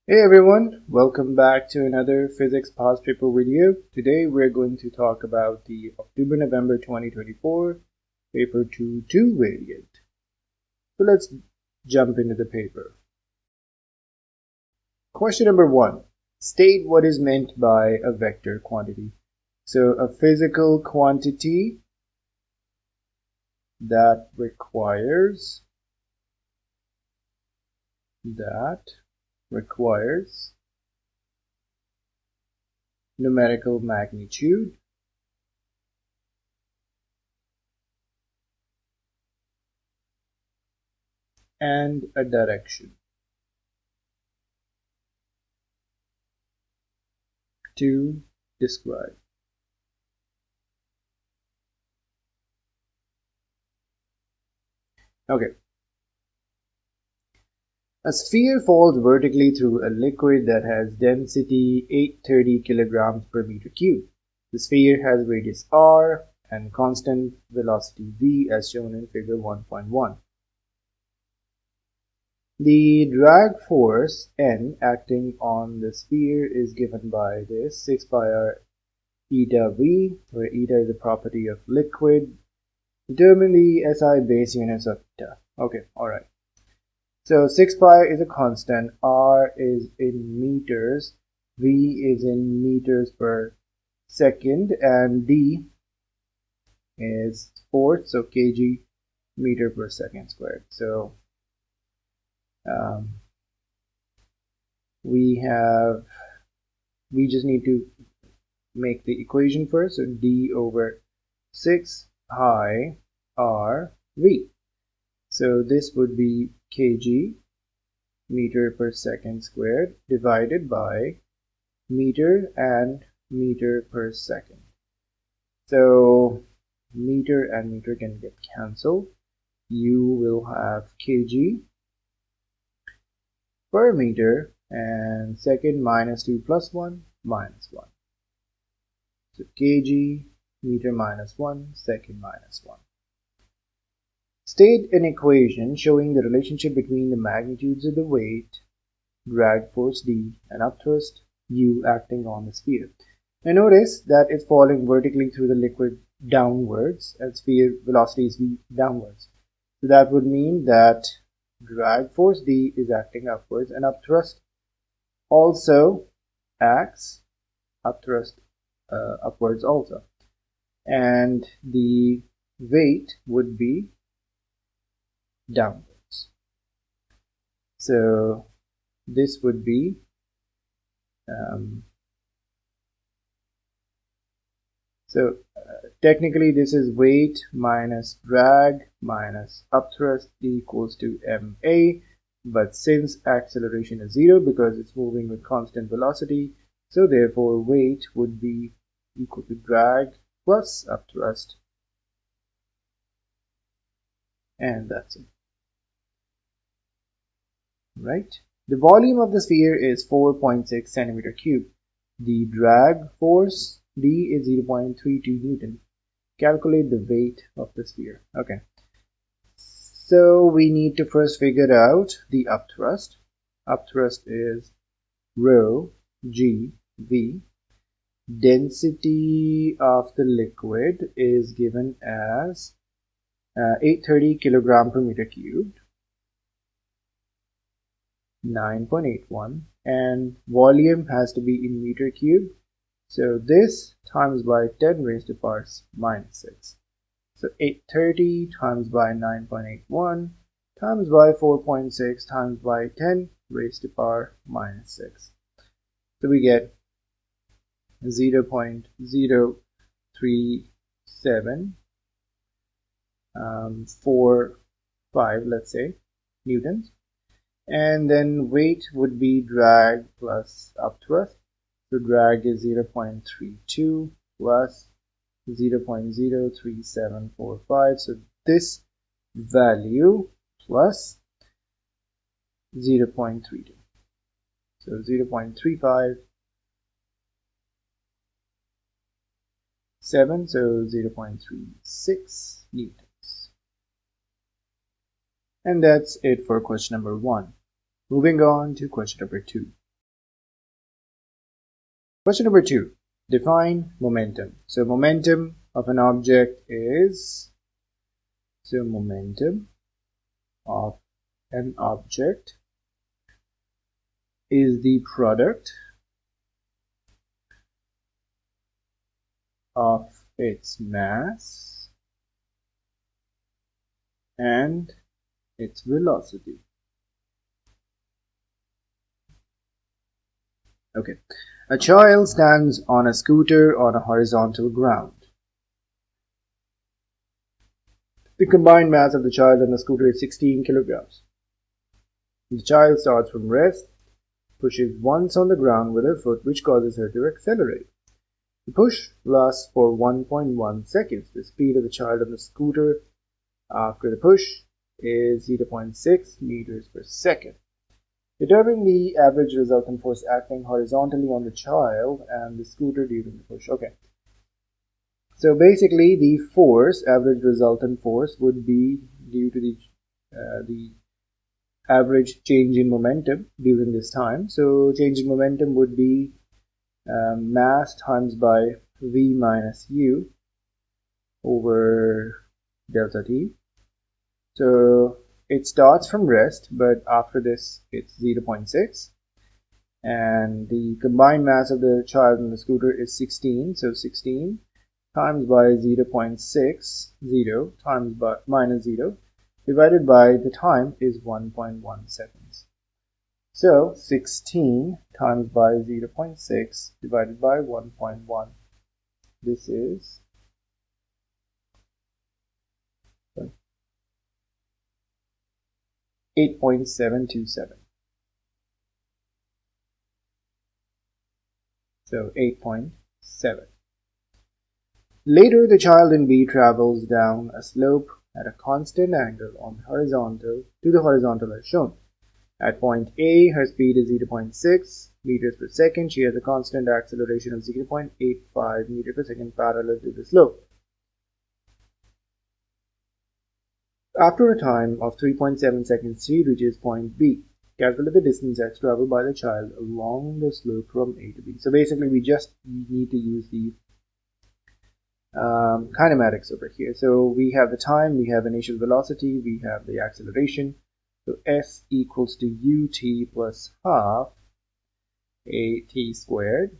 Hey everyone, welcome back to another physics past paper video. Today we're going to talk about the October-November 2024 paper 2-2 variant. So let's jump into the paper. Question number 1. State what is meant by a vector quantity. So a physical quantity that requires numerical magnitude and a direction to describe. Okay. A sphere falls vertically through a liquid that has density 830 kilograms per meter cubed. The sphere has radius r and constant velocity v as shown in figure 1.1. The drag force N acting on the sphere is given by this 6 pi r eta v, where eta is a property of liquid. Determine the SI base units of eta. Okay, alright. So 6 pi is a constant, r is in meters, v is in meters per second, and d is force, so kg meter per second squared. So we just need to make the equation first. So d over 6 pi r v. So this would be kg meter per second squared divided by meter and meter per second. So meter and meter can get cancelled. You will have kg per meter and second minus 2 plus 1 minus 1. So kg meter minus 1 second minus 1. State an equation showing the relationship between the magnitudes of the weight, drag force D, and upthrust U acting on the sphere. Now notice that it's falling vertically through the liquid downwards and sphere velocity is V downwards. So that would mean that drag force D is acting upwards and upthrust also acts upwards also. And the weight would be downwards. So this would be technically this is weight minus drag minus upthrust equals to ma, but since acceleration is 0 because it's moving with constant velocity, so therefore weight would be equal to drag plus upthrust, and that's it. Right? The volume of the sphere is 4.6 centimeter cubed. The drag force D is 0.32 Newton. Calculate the weight of the sphere. Okay. So we need to first figure out the upthrust. Upthrust is rho g v. Density of the liquid is given as 830 kilogram per meter cubed. 9.81, and volume has to be in meter cubed, so this times by 10 raised to power minus 6. So 830 times by 9.81 times by 4.6 times by 10 raised to power minus 6. So we get 0.03745, let's say, newtons. And then weight would be drag plus upthrust. So drag is 0.32 plus 0.03745. So this value plus 0.32. So 0.357, so 0.36 newtons. And that's it for question number 1. Moving on to question number 2. Question number 2. Define momentum. So momentum of an object is, momentum of an object is the product of its mass and its velocity. Okay. A child stands on a scooter on a horizontal ground. The combined mass of the child and the scooter is 16 kilograms. The child starts from rest, pushes once on the ground with her foot, which causes her to accelerate. The push lasts for 1.1 seconds. The speed of the child on the scooter after the push is 0.6 meters per second. Determine the average resultant force acting horizontally on the child and the scooter during the push. Okay. So basically, the force, average resultant force, would be due to the average change in momentum during this time. So change in momentum would be mass times by v minus u over delta t. So it starts from rest, but after this it's 0.6, and the combined mass of the child and the scooter is 16. So 16 times by 0.60 times by minus 0 divided by the time is 1.1 seconds. So 16 times by 0.6 divided by 1.1. This is 8.727. So 8.7. Later, the child in B travels down a slope at a constant angle on the horizontal as shown. At point A, her speed is 0.6 meters per second. She has a constant acceleration of 0.85 meters per second parallel to the slope. After a time of 3.7 seconds, she reaches point B. Calculate the distance x traveled by the child along the slope from A to B. So basically, we just need to use the kinematics over here. So we have the time, we have initial velocity, we have the acceleration. So s equals to ut plus half at squared.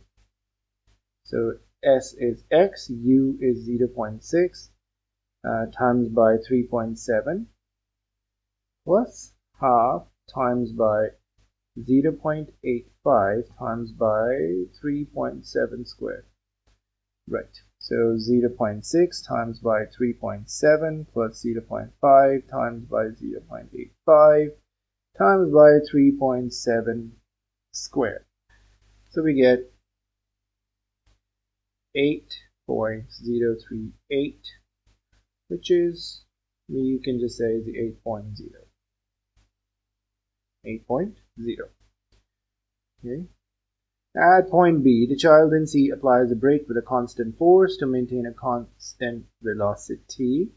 So s is x, u is 0.6 times by 3.7 plus half times by 0.85 times by 3.7 squared. Right. So 0.6 times by 3.7 plus 0.5 times by 0.85 times by 3.7 squared. So we get 8.038, which is, you can just say the 8.0. 8.0. Okay. At point B, the child in C applies a brake with a constant force to maintain a constant velocity.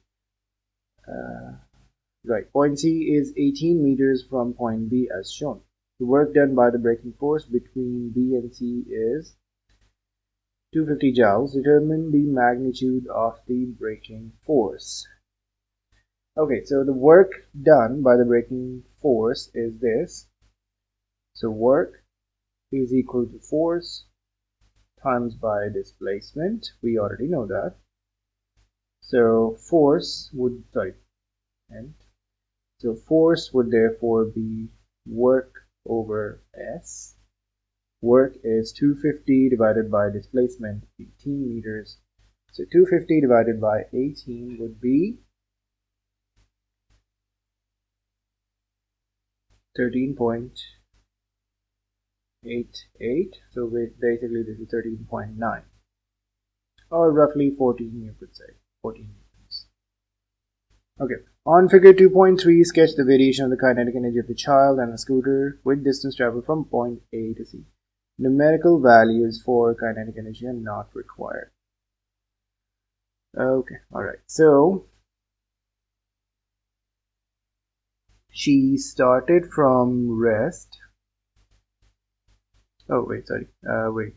Right. Point C is 18 meters from point B as shown. The work done by the braking force between B and C is 250 joules. Determine the magnitude of the braking force. Okay, so the work done by the braking force is this. So work is equal to force times by displacement. We already know that. So force would, so force would therefore be work over S. Work is 250 divided by displacement, 18 meters. So 250 divided by 18 would be 13.88. So basically this is 13.9. Or roughly 14, you could say. 14 newtons. Okay. On figure 2.3, sketch the variation of the kinetic energy of the child and the scooter with distance traveled from point A to C. Numerical values for kinetic energy are not required. Okay, alright. So, she started from rest. Oh, wait, sorry. Wait.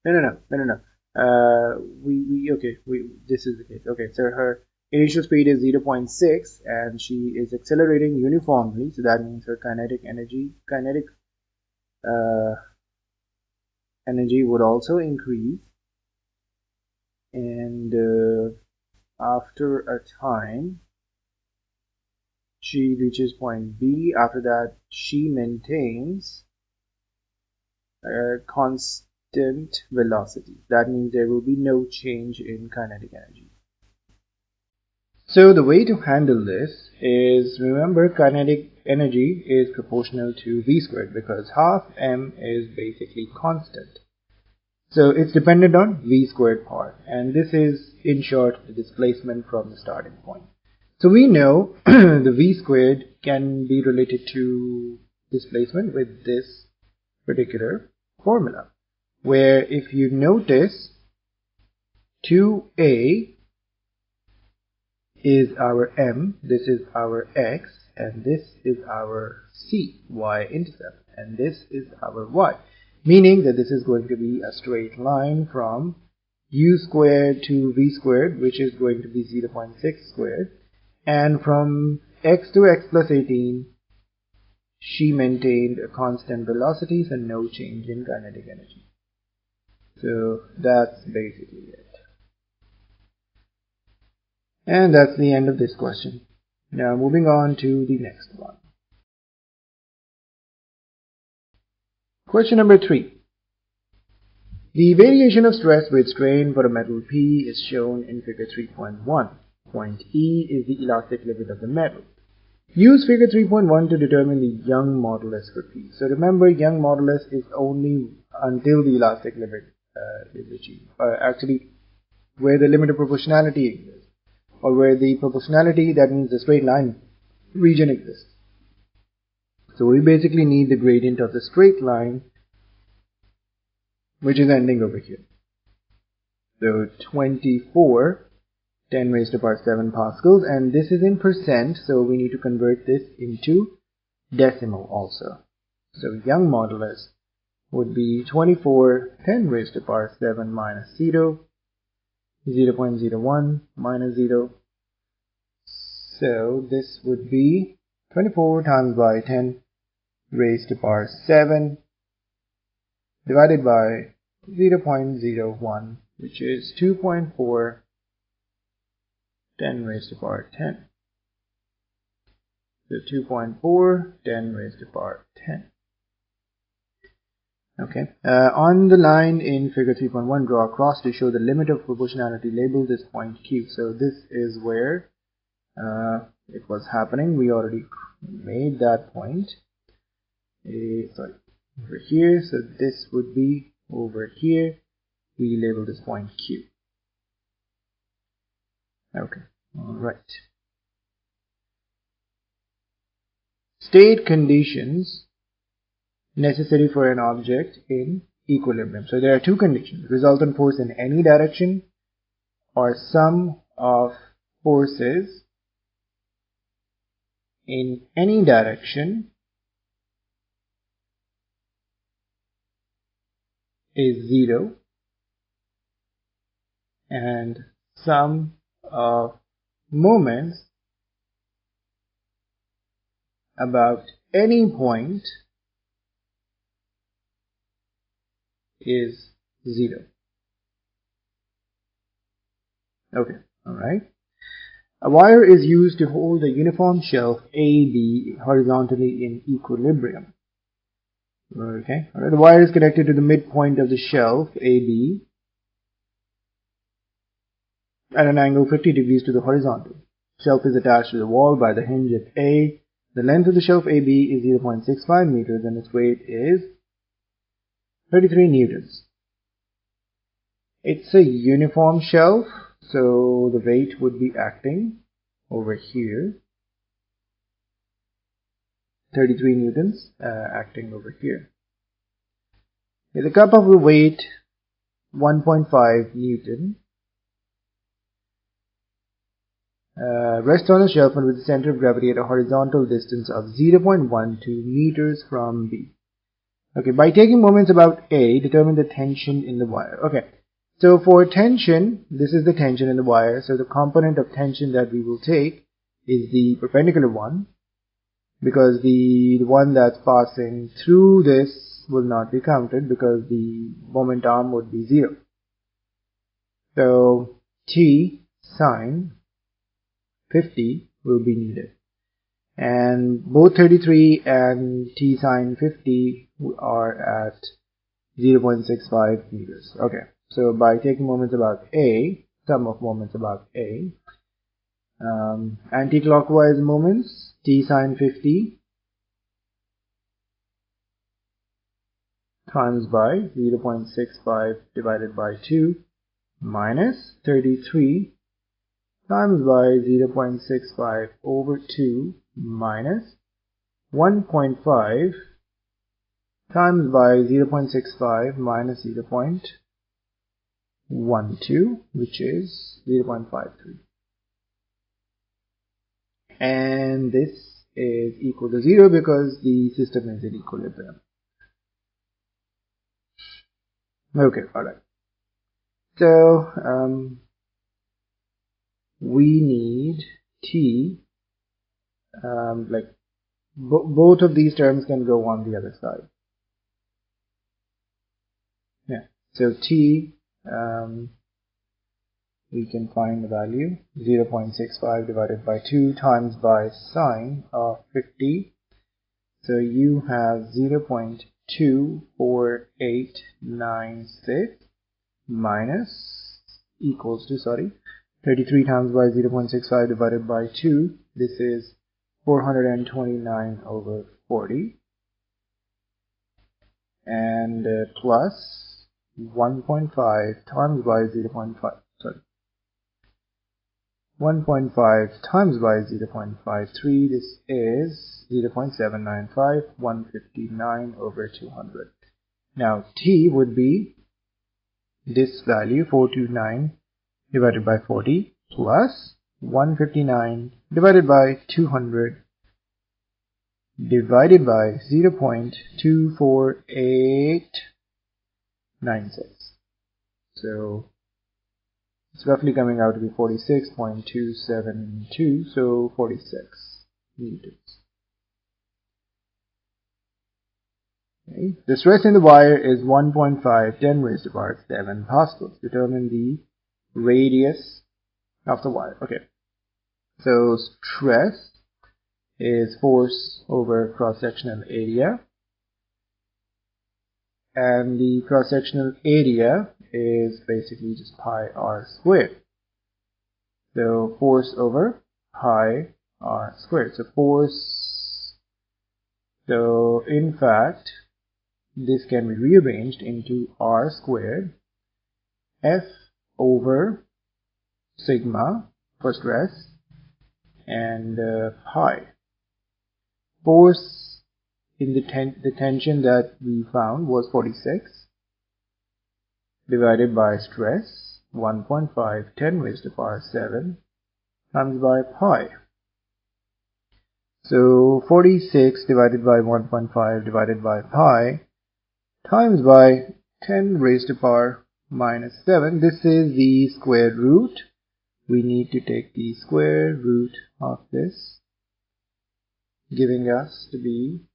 No. This is the case. Okay, so her initial speed is 0.6 and she is accelerating uniformly, so that means her kinetic uh, energy would also increase, and after a time she reaches point B. After that she maintains a constant velocity. That means there will be no change in kinetic energy. So the way to handle this is, remember, kinetic energy is proportional to v squared because half m is basically constant. So it's dependent on v squared part, and this is in short the displacement from the starting point. So we know the v squared can be related to displacement with this particular formula, where if you notice 2a is our m, this is our x, and this is our c, y-intercept, and this is our y, meaning that this is going to be a straight line from u squared to v squared, which is going to be 0.6 squared, and from x to x plus 18 she maintained a constant velocity, so no change in kinetic energy. So that's basically it. And that's the end of this question. Now moving on to the next one. Question number 3. The variation of stress with strain for a metal P is shown in figure 3.1. Point E is the elastic limit of the metal. Use figure 3.1 to determine the Young modulus for P. So remember, Young modulus is only until the elastic limit is achieved. Actually, where the limit of proportionality exists, or where the proportionality, that means the straight line region, exists. So we basically need the gradient of the straight line, which is ending over here. So 24 10 raised to the power 7 pascals, and this is in percent, so we need to convert this into decimal also. So Young modulus would be 24 10 raised to the power 7 minus 0, 0.01 minus 0. So this would be 24 times by 10 raised to the power 7 divided by 0.01, which is 2.4 10 raised to the power 10. So 2.4 10 raised to the power 10. Okay. On the line in figure 3.1, draw a cross to show the limit of proportionality labeled as point Q. So this is where it was happening. We already made that point. Sorry, over here. So this would be over here. We labeled this point Q. Okay. All right. State conditions necessary for an object in equilibrium. So there are two conditions: resultant force in any direction, or sum of forces in any direction is 0, and sum of moments about any point is 0. Okay, alright. A wire is used to hold a uniform shelf AB horizontally in equilibrium. Okay, alright. The wire is connected to the midpoint of the shelf AB at an angle 50 degrees to the horizontal. Shelf is attached to the wall by the hinge at A. The length of the shelf AB is 0.65 meters and its weight is 33 newtons. It's a uniform shelf, so the weight would be acting over here. 33 newtons acting over here. The cup of the weight 1.5 newton. rests on a shelf and with the center of gravity at a horizontal distance of 0.12 meters from B. Okay, by taking moments about A, determine the tension in the wire. Okay, so for tension, this is the tension in the wire. So the component of tension that we will take is the perpendicular one, because the one that's passing through this will not be counted because the moment arm would be 0. So T sine 50 will be needed. And both 33 and T sine 50 are at 0.65 meters. Okay, so by taking moments about A, sum of moments about A, anti-clockwise moments, T sine 50 times by 0.65 divided by 2 minus 33 times by 0.65 over 2 minus 1.5 times by 0.65 minus 0.12, which is 0.53. And this is equal to 0 because the system is in equilibrium. Okay, alright. So, we need T, both of these terms can go on the other side. Yeah, so T, we can find the value 0.65 divided by 2 times by sine of 50. So you have 0.24896 minus equals to 33 times by 0.65 divided by 2. This is 429 over 40 and plus 1.5 times by 1.5 times by 0.53. This is 0.795, 159 over 200. Now T would be this value 429 divided by 40 plus 159 divided by 200 divided by 0.24896. So it's roughly coming out to be 46.272, so 46 meters. Okay. The stress in the wire is 1.5 10 raised to the power 7 pascals. Determine the radius of the wire. Okay, so stress is force over cross-sectional area, and the cross-sectional area is basically just pi r squared. So force over pi r squared. So force, so in fact this can be rearranged into r squared F over sigma for stress and pi. Force in the tension that we found was 46 divided by stress 1.5 10 raised to the power 7 times by pi. So 46 divided by 1.5 divided by pi times by 10 raised to the power minus 7. This is the square root. We need to take the square root of this, giving us to be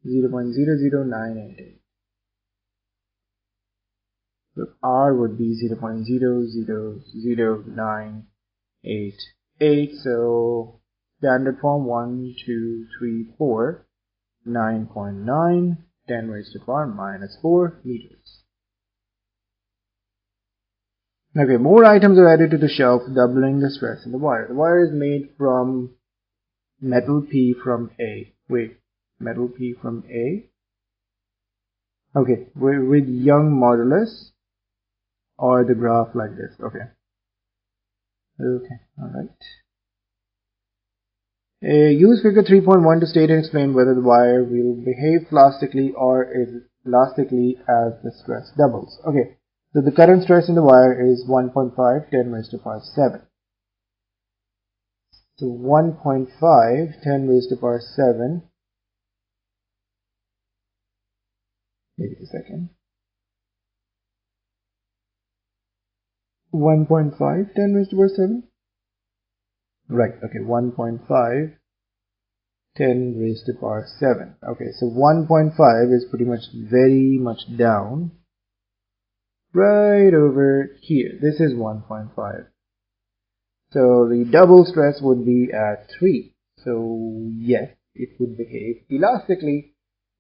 0.00988. So R would be 0.0000988. So standard form 1, 2, 3, 4, 9.9, 10 raised to the power minus 4 meters. Okay, more items are added to the shelf, doubling the stress in the wire. The wire is made from metal P from A. Wait, metal P from A? Okay, with Young modulus or the graph like this. Okay. Okay, alright. Use figure 3.1 to state and explain whether the wire will behave plastically or is elastically as the stress doubles. Okay. So the current stress in the wire is 1.5 10 raised to the power 7. So 1.5, 10 raised to the power 7. Wait a second. 1.5, 10 raised to the power 7? Right, okay, 1.5, 10 raised to the power 7. Okay, so 1.5 is pretty much very much down. Right over here. This is 1.5. So the double stress would be at 3. So yes, it would behave elastically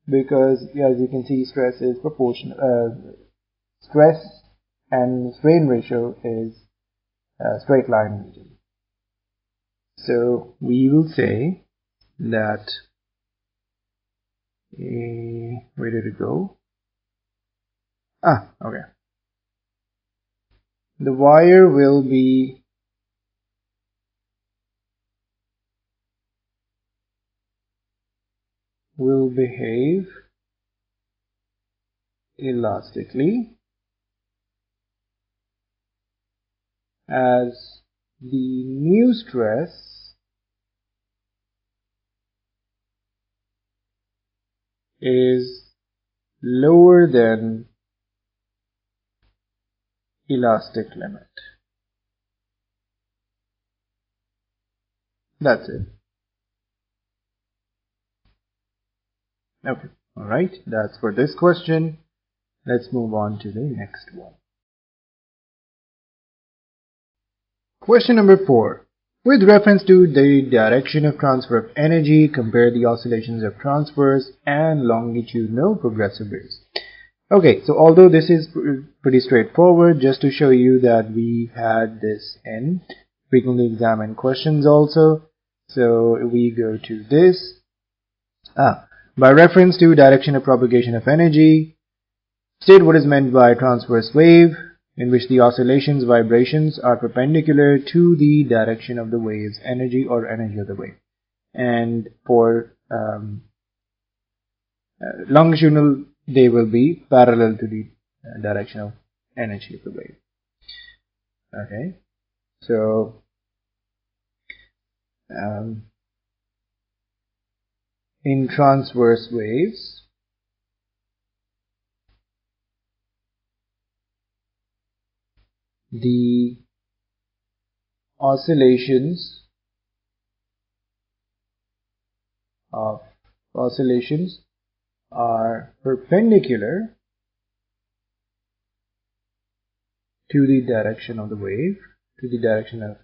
because as you can see, stress is proportional. Stress and strain ratio is a straight line region. So we will say that where did it go? Okay. The wire will behave elastically as the new stress is lower than elastic limit. That's it. Okay. Alright, that's for this question. Let's move on to the next one. Question number 4. With reference to the direction of transfer of energy, compare the oscillations of transverse and longitudinal progressive waves. Okay, so although this is pretty straightforward, just to show you that we had this in frequently examined questions also. So we go to this. By reference to direction of propagation of energy, state what is meant by transverse wave, in which the oscillations vibrations are perpendicular to the direction of the wave's energy or energy of the wave. And for longitudinal, they will be parallel to the direction of energy of the wave. Okay, so in transverse waves, the oscillations are perpendicular to the direction of the wave, to the direction of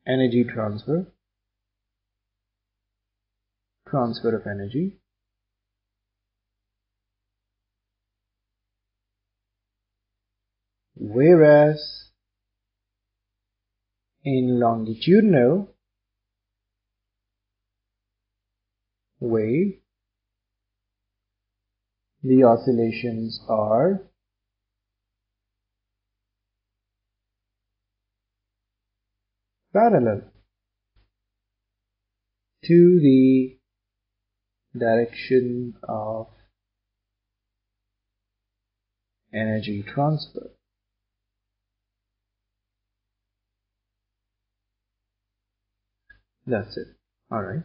energy transfer of energy, whereas in longitudinal wave, the oscillations are parallel to the direction of energy transfer. That's it. Alright.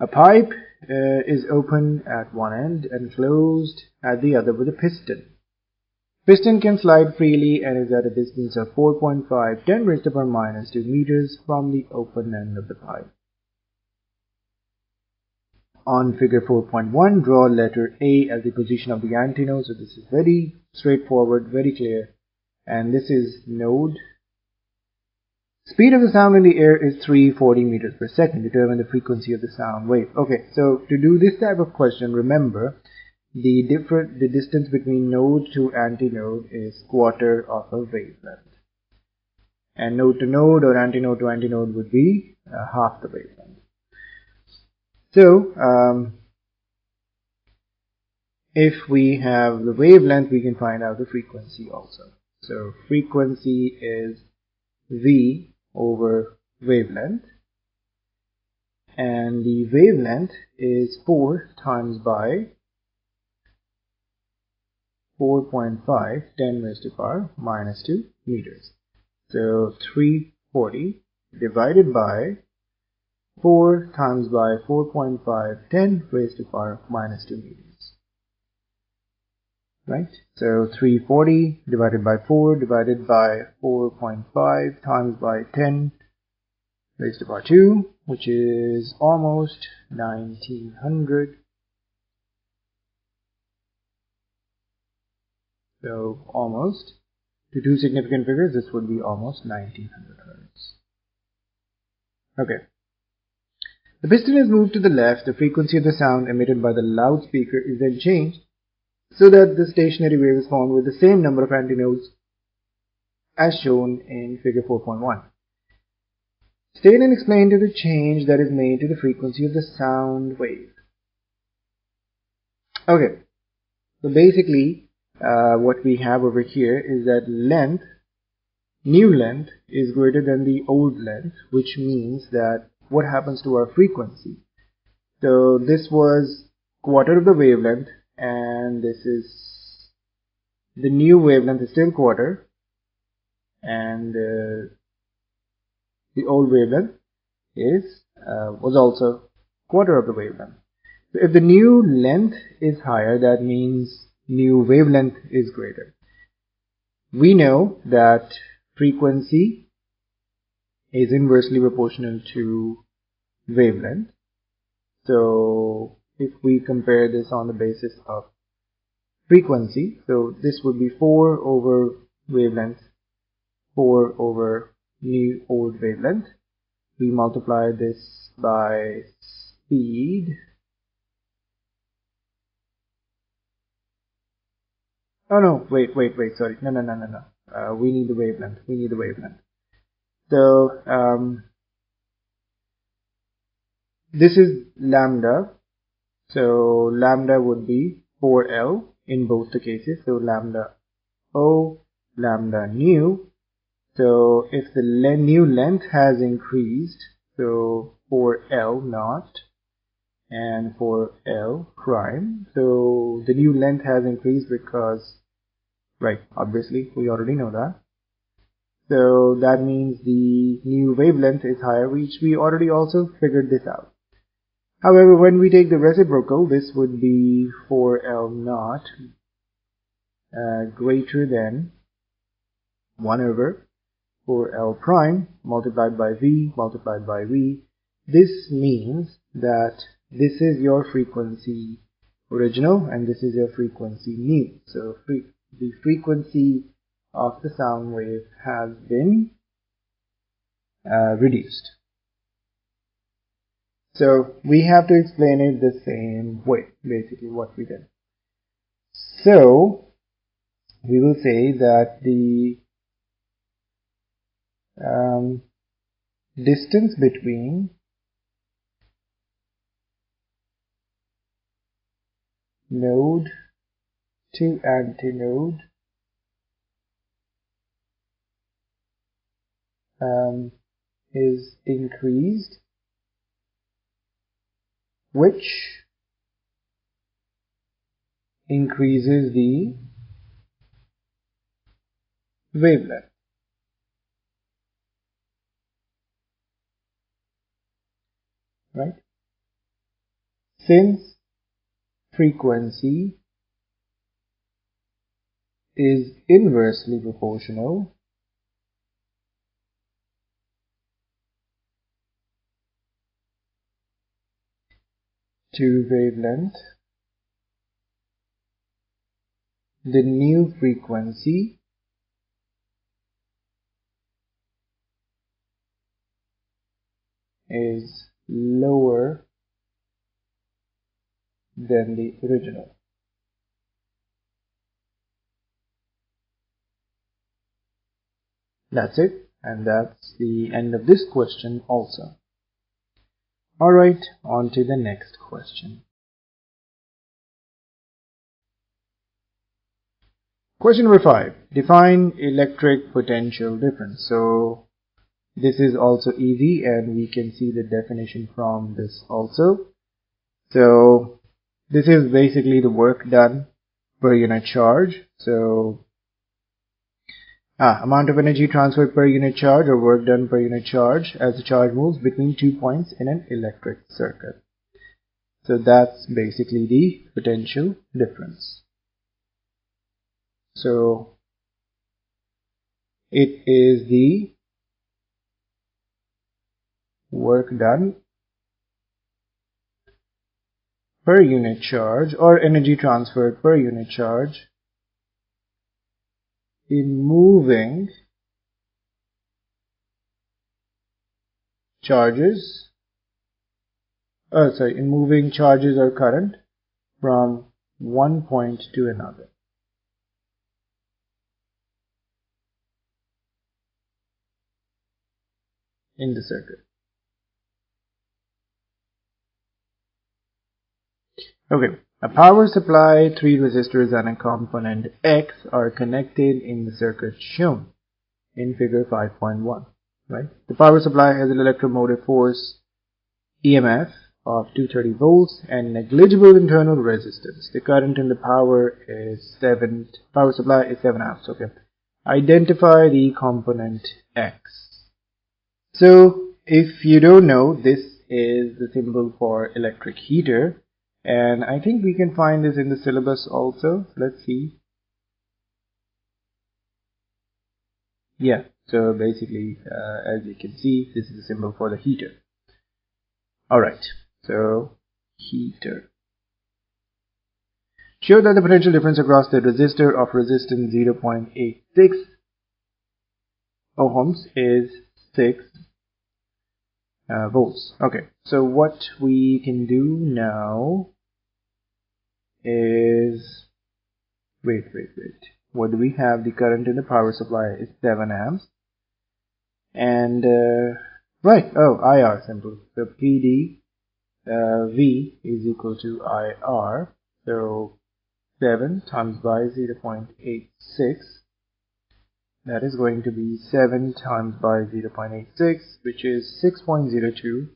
A pipe is open at one end and closed at the other with a piston. Piston can slide freely and is at a distance of 4.5 10 raised to the power minus 2 meters from the open end of the pipe. On figure 4.1, draw letter A as the position of the antinode. So this is very straightforward, very clear. And this is node. Speed of the sound in the air is 340 meters per second. Determine the frequency of the sound wave. Okay, so to do this type of question, remember the distance between node to antinode is quarter of a wavelength. And node to node or antinode to antinode would be half the wavelength. So, if we have the wavelength, we can find out the frequency also. So, frequency is V over wavelength, and the wavelength is 4 times by 4.5 10 raised to the power minus 2 meters. So 340 divided by 4 times by 4.5, 10 raised to power minus 2 meters. Right? So 340 divided by 4 divided by 4.5 times by 10 raised to power 2, which is almost 1900. So almost, to two significant figures, this would be almost 1900 hertz. Okay. The piston is moved to the left. The frequency of the sound emitted by the loudspeaker is then changed so that the stationary wave is formed with the same number of antinodes as shown in figure 4.1. State and explain to the change that is made to the frequency of the sound wave. Okay, so basically what we have over here is that new length is greater than the old length, which means that what happens to our frequency? So this was quarter of the wavelength, and this is the new wavelength is still quarter, and the old wavelength was also quarter of the wavelength. So if the new length is higher, that means new wavelength is greater. We know that frequency is inversely proportional to wavelength. So if we compare this on the basis of frequency, so this would be 4 over wavelength, 4 over new old wavelength. We multiply this by speed. Oh no, wait, sorry. No. We need the wavelength. So, this is lambda. So, lambda would be 4L in both the cases. So, lambda O, lambda nu. So, if the new length has increased, so 4L naught and 4L prime. So, the new length has increased because, right, obviously, we already know that. So that means the new wavelength is higher, which we already also figured this out. However, when we take the reciprocal, this would be 4L naught greater than 1 over 4L prime multiplied by V multiplied by V. This means that this is your frequency original and this is your frequency new. So the frequency of the sound wave has been reduced. So we have to explain it the same way, basically what we did. So we will say that the distance between node to antinode is increased, which increases the wavelength. Right? Since frequency is inversely proportional to wavelength, the new frequency is lower than the original. That's it, and that's the end of this question also. Alright, on to the next question. Question number 5. Define electric potential difference. So this is also easy and we can see the definition from this also. So this is basically the work done per unit charge. So Amount of energy transferred per unit charge or work done per unit charge as the charge moves between 2 points in an electric circuit. So that's basically the potential difference. So it is the work done per unit charge or energy transferred per unit charge in moving charges or current from one point to another in the circuit. Okay, a power supply, 3 resistors and a component X are connected in the circuit shown in figure 5.1. Right? The power supply has an electromotive force EMF of 230 volts and negligible internal resistance. The current in the power supply is 7 amps. Okay. Identify the component X. So if you don't know, this is the symbol for electric heater, and I think we can find this in the syllabus also. Let's see. Yeah, so basically as you can see, this is the symbol for the heater. Alright, so heater. Show that the potential difference across the resistor of resistance 0.86 ohms is 6 volts. Okay, so what we can do now is wait. What do we have? The current in the power supply is 7 amps. And IR simple. So PD V is equal to IR. So 7 times by 0.86. That is going to be 7 times by 0.86, which is 6.02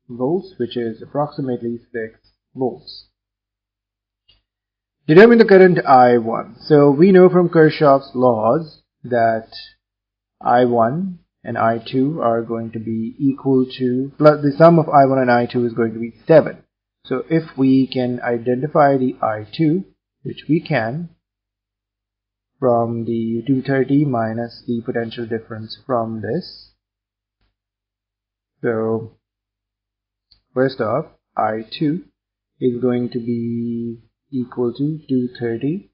volts, which is approximately 6 volts. Determine the current I1. So we know from Kirchhoff's laws that I1 and I2 are going to be equal to, plus the sum of I1 and I2 is going to be 7. So if we can identify the I2, which we can, from the 230 minus the potential difference from this. So first off, I2 is going to be equal to 230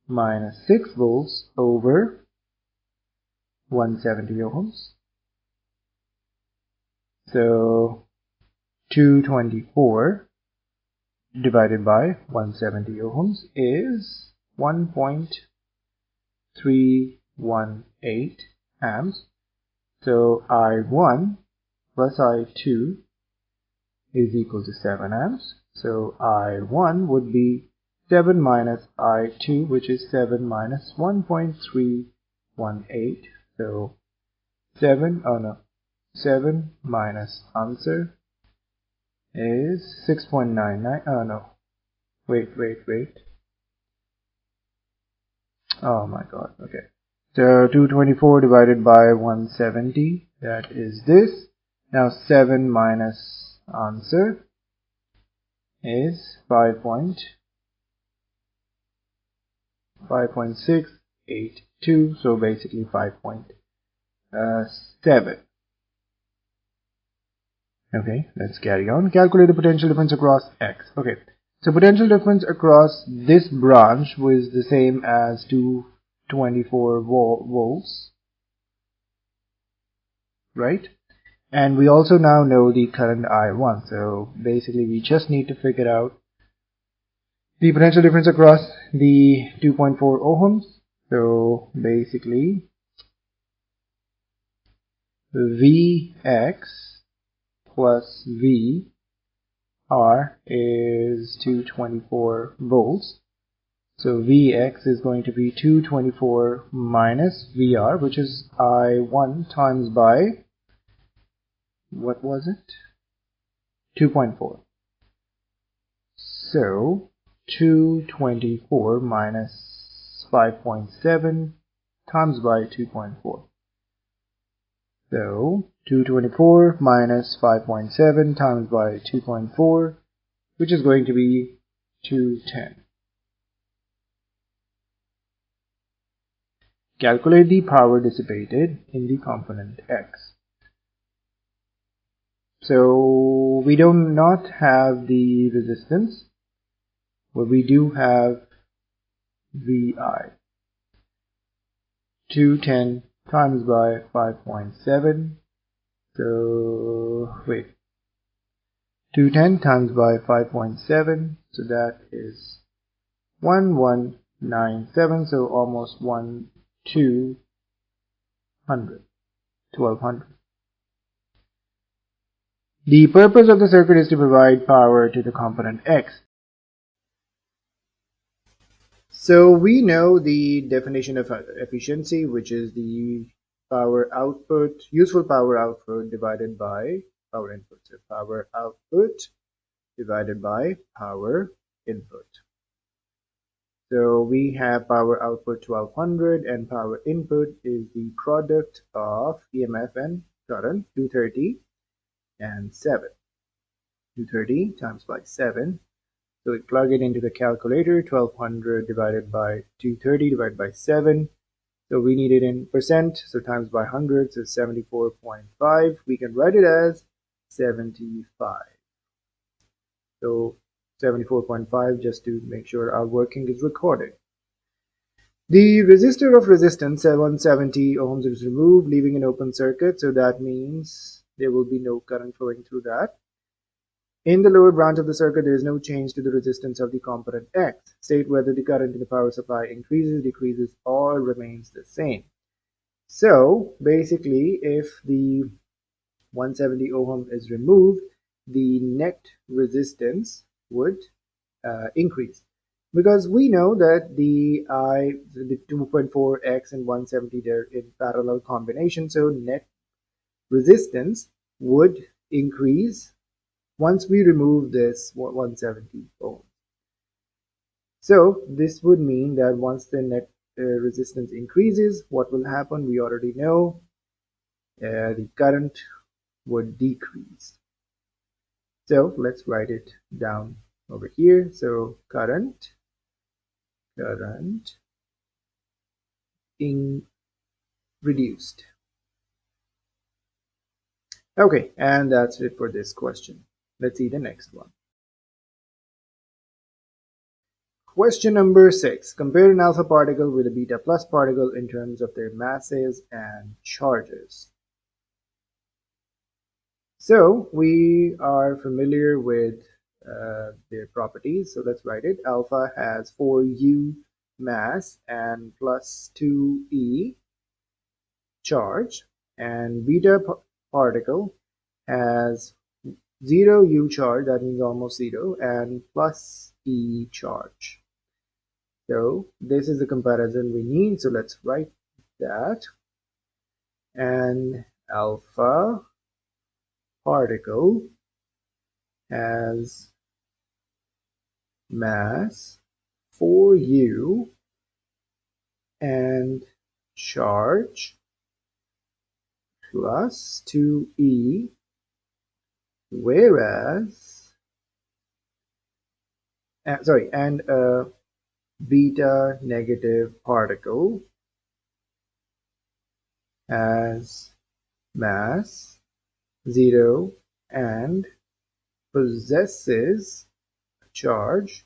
minus 6 volts over 170 ohms. So 224 divided by 170 ohms is 1.318 amps. So I1 plus I2 is equal to 7 amps. So I1 would be 7 minus I2, which is 7 minus 1.318. So 7 minus answer is 6.99. Wait. Oh my god, okay. So 224 divided by 170, that is this. Now 7 minus answer is 5.682, so basically 5.7. Okay, let's carry on. Calculate the potential difference across X. Okay, so potential difference across this branch was the same as 224 volts, right? And we also now know the current I1, so basically we just need to figure out the potential difference across the 2.4 ohms. So basically Vx plus VR is 224 volts. So Vx is going to be 224 minus VR, which is I1 times by, what was it? 2.4. So 224 minus 5.7 times by 2.4. So 224 minus 5.7 times by 2.4, which is going to be 210. Calculate the power dissipated in the component X. So we do not have the resistance, but we do have VI. 210 times by 5.7. So wait, 210 times by 5.7. So that is 1197. So almost 1200. The purpose of the circuit is to provide power to the component X. So we know the definition of efficiency, which is the power output, useful power output divided by power input. So power output divided by power input. So we have power output 1200 and power input is the product of EMF and current 230 and 7. 230 times by 7. So we plug it into the calculator, 1200 divided by 230 divided by 7. So we need it in percent, so times by 100, so 74.5. We can write it as 75. So 74.5 just to make sure our working is recorded. The resistor of resistance 170 ohms is removed, leaving an open circuit. So that means there will be no current flowing through that. In the lower branch of the circuit, there is no change to the resistance of the component X. State whether the current in the power supply increases, decreases, or remains the same. So basically, if the 170 ohm is removed, the net resistance would increase. Because we know that the 2.4x and 170, they're in parallel combination, so net resistance would increase once we remove this 170 ohm. So this would mean that once the net resistance increases, what will happen? We already know the current would decrease. So let's write it down over here. So current reduced. Okay, and that's it for this question. Let's see the next one. Question number 6. Compare an alpha particle with a beta plus particle in terms of their masses and charges. So we are familiar with their properties. So let's write it. Alpha has 4u mass and plus 2e charge, and beta particle has 0u charge, that means almost 0, and plus e charge. So this is the comparison we need. So let's write that. And alpha particle has mass 4u and charge plus 2e, whereas and a beta negative particle has mass 0 and possesses a charge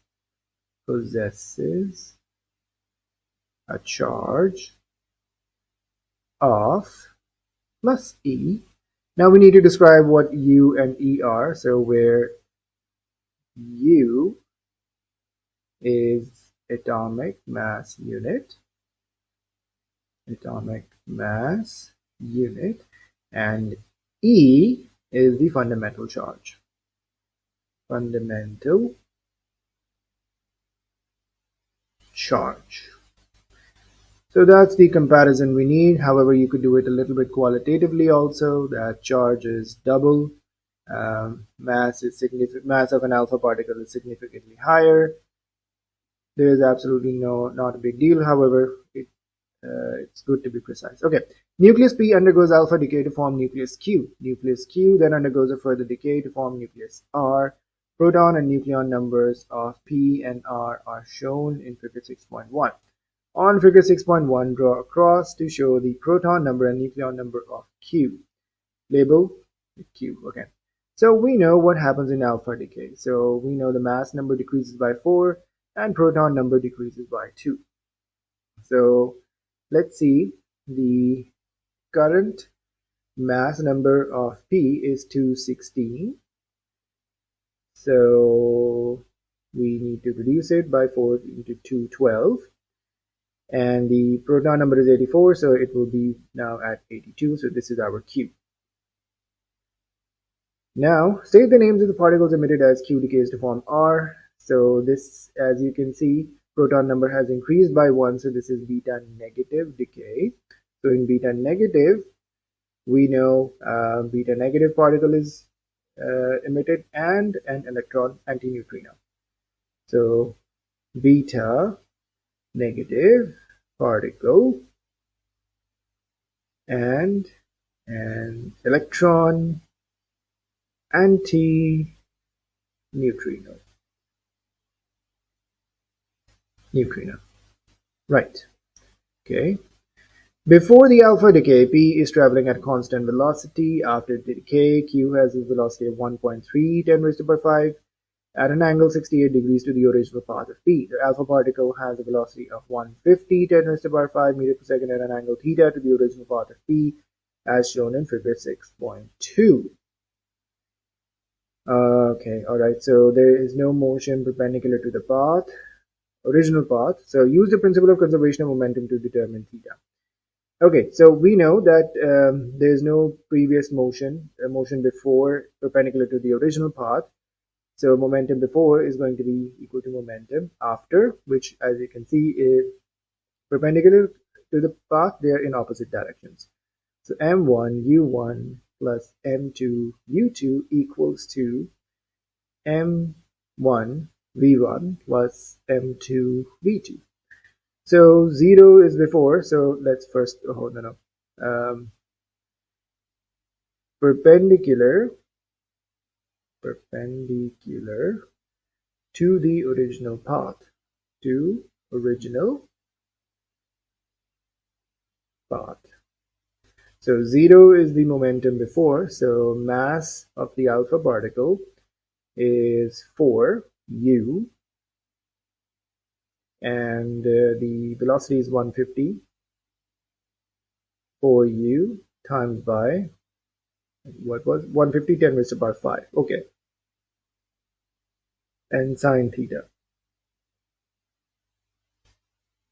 of plus e. Now we need to describe what u and e are. So where u is atomic mass unit, and e is the fundamental charge. So that's the comparison we need. However, you could do it a little bit qualitatively also, that charge is double, mass of an alpha particle is significantly higher. There is absolutely not a big deal. However, it's good to be precise. Okay, nucleus P undergoes alpha decay to form nucleus Q. Nucleus Q then undergoes a further decay to form nucleus R. Proton and nucleon numbers of P and R are shown in figure 6.1. On figure 6.1, draw a cross to show the proton number and nucleon number of Q. Label Q. Okay. So we know what happens in alpha decay. So we know the mass number decreases by 4 and proton number decreases by 2. So let's see, the current mass number of P is 216. So we need to reduce it by 4 into 212. And the proton number is 84, so it will be now at 82. So this is our Q. Now, state the names of the particles emitted as Q decays to form R. So this, as you can see, proton number has increased by 1, so this is beta negative decay. So in beta negative, we know beta negative particle is emitted and an electron antineutrino. So beta negative particle and an electron antineutrino. Right. Okay. Before the alpha decay, P is traveling at constant velocity. After the decay, Q has a velocity of 1.3 10 raised to the power 5 at an angle 68 degrees to the original path of P. The alpha particle has a velocity of 150 10 raised to the power 5 meters per second at an angle theta to the original path of P, as shown in figure 6.2. Okay, alright, so there is no motion perpendicular to the path, original path. So use the principle of conservation of momentum to determine theta. Okay, so we know that there is no previous motion, motion before perpendicular to the original path. So momentum before is going to be equal to momentum after, which as you can see is perpendicular to the path. They are in opposite directions. So m1 u1 plus m2 u2 equals to m1 v1 plus m2 v2. So 0 is before, so let's first, perpendicular to the original path, So 0 is the momentum before, so mass of the alpha particle is 4u, and the velocity is 150, 4u times by, what was 150 10 raised to the power 5, okay, and sine theta,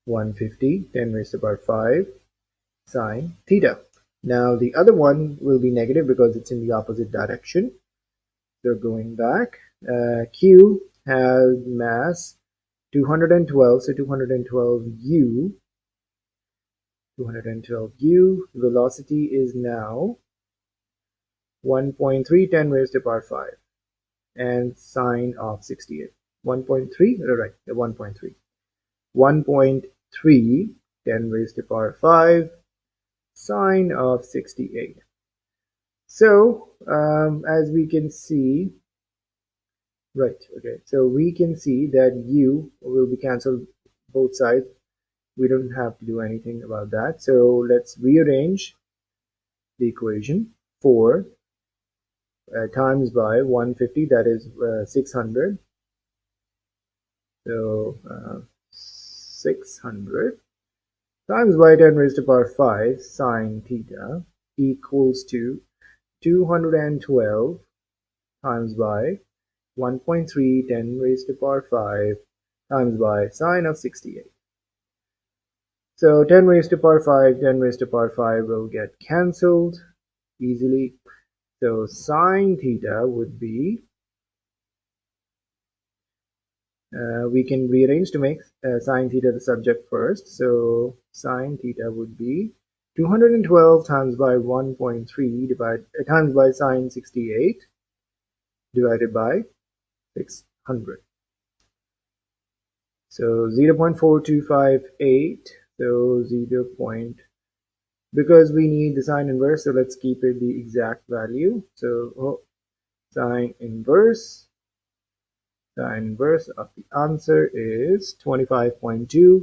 150 10 raised to the power 5 sine theta. Now the other one will be negative because it's in the opposite direction. So going back, Q has mass 212, so 212u. Velocity is now 1.3 10 raised to the power 5 and sine of 68. 1.3, right, 1.3. 1.3 10 raised to the power 5 sine of 68. So as we can see, right, okay, so we can see that u will be cancelled both sides. We don't have to do anything about that. So let's rearrange the equation. 4 times by 150, that is 600. So 600 times by 10 raised to the power 5 sine theta equals to 212 times by 1.3 10 raised to the power 5 times by sine of 68. So 10 raised to the power 5, 10 raised to the power 5 will get cancelled easily. So sine theta would be, we can rearrange to make sine theta the subject first. So sine theta would be 212 times by 1.3 times by sine 68 divided by 600. So 0.4258. So 0. Because we need the sine inverse, so let's keep it the exact value. So sine inverse of the answer is 25.2.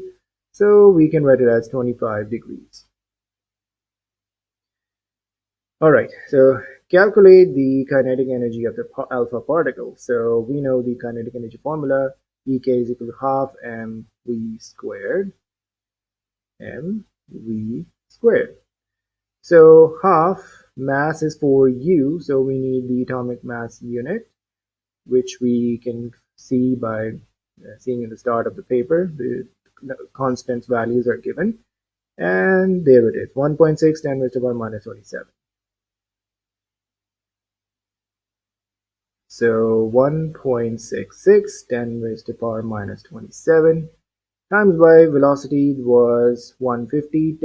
So we can write it as 25 degrees. Alright, so calculate the kinetic energy of the alpha particle. So we know the kinetic energy formula, Ek is equal to half mv squared. So half mass is for U, so we need the atomic mass unit, which we can see by seeing in the start of the paper. The constants values are given, and there it is, 1.6 10 raised to the power minus 27. So 1.66 10 raised to the power minus 27 times by velocity was 150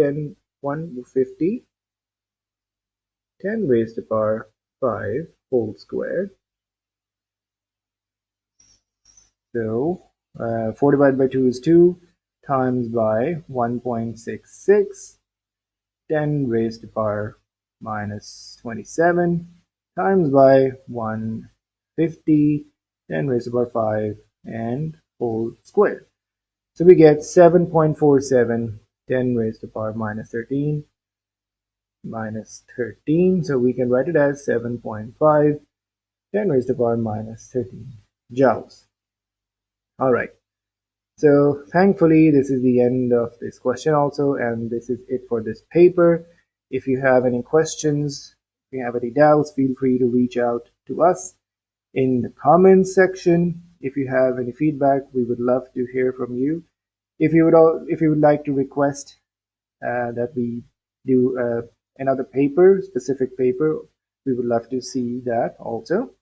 10 raised to the power 5 whole squared. So 4 divided by 2 is 2 times by 1.66 10 raised to the power minus 27 times by 150 10 raised to the power 5 and whole squared. So we get 7.47 10 raised to the power minus 13. So we can write it as 7.5 10 raised to the power minus 13 joules. Alright, so thankfully this is the end of this question also, and this is it for this paper. If you have any questions, if you have any doubts, feel free to reach out to us in the comments section. If you have any feedback, we would love to hear from you. If you would like to request that we do another specific paper, we would love to see that also.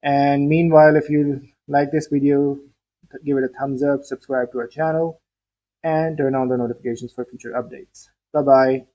And meanwhile, if you like this video, give it a thumbs up, subscribe to our channel, and turn on the notifications for future updates. Bye bye.